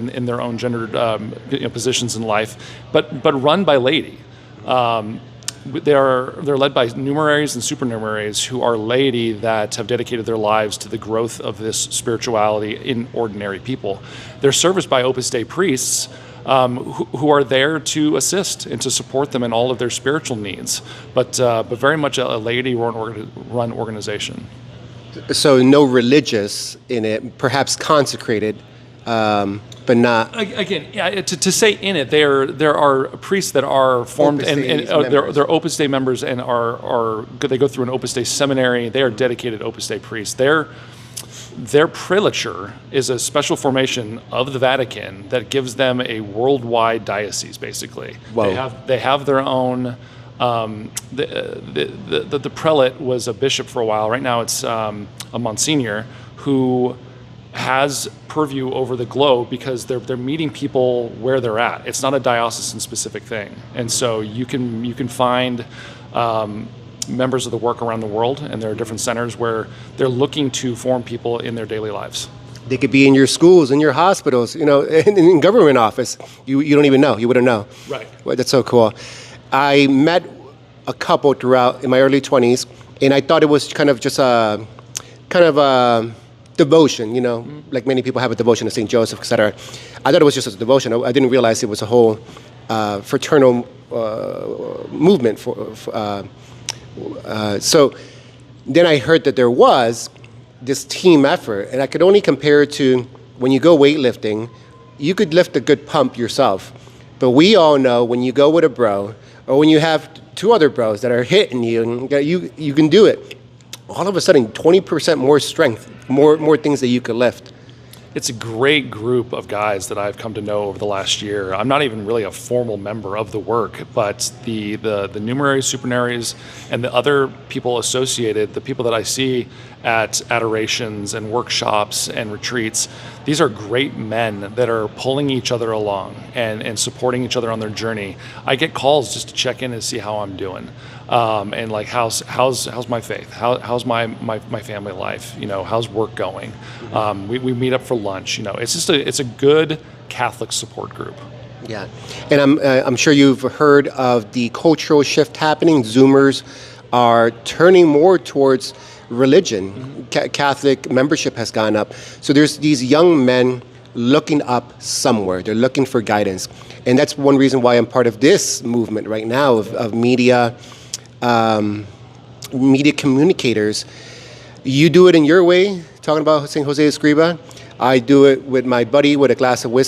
in their own gendered positions in life, but run by laity. They're led by numeraries and supernumeraries who are laity that have dedicated their lives to the growth of this spirituality in ordinary people. They're serviced by Opus Dei priests who are there to assist and to support them in all of their spiritual needs, but very much a laity-run organization. So no religious in it, perhaps consecrated, but not. Again, yeah, to say in it, there are priests that are formed and they're Opus Dei members and they go through an Opus Dei seminary. They are dedicated Opus Dei priests. Their prelature is a special formation of the Vatican that gives them a worldwide diocese. Basically, they have their own. The prelate was a bishop for a while. Right now, it's a Monsignor who has purview over the globe because they're meeting people where they're at. It's not a diocesan specific thing, and so you can find members of the work around the world, and there are different centers where they're looking to form people in their daily lives. They could be in your schools, in your hospitals, in government office. You don't even know. You wouldn't know. Right. Well, that's so cool. I met a couple throughout in my early 20s, and I thought it was kind of just a devotion, like many people have a devotion to St. Joseph, etc. I thought it was just a devotion. I didn't realize it was a whole fraternal movement. So then I heard that there was this team effort, and I could only compare it to when you go weightlifting, you could lift a good pump yourself. But we all know when you go with a bro, or when you have two other bros that are hitting you, and you can do it. All of a sudden, 20% more strength, more things that you could lift. It's a great group of guys that I've come to know over the last year. I'm not even really a formal member of the work, but the numeraries, supernumeraries, and the other people associated, the people that I see at adorations and workshops and retreats, these are great men that are pulling each other along and supporting each other on their journey. I get calls just to check in and see how I'm doing. And like how's my faith? How's my family life? How's work going? We meet up for lunch. It's a good Catholic support group. Yeah, and I'm sure you've heard of the cultural shift happening. Zoomers are turning more towards religion. Mm-hmm. Catholic membership has gone up. So there's these young men looking up somewhere. They're looking for guidance, and that's one reason why I'm part of this movement right now of media. Media communicators. You do it in your way, talking about St. Jose Escriva. I do it with my buddy with a glass of whiskey.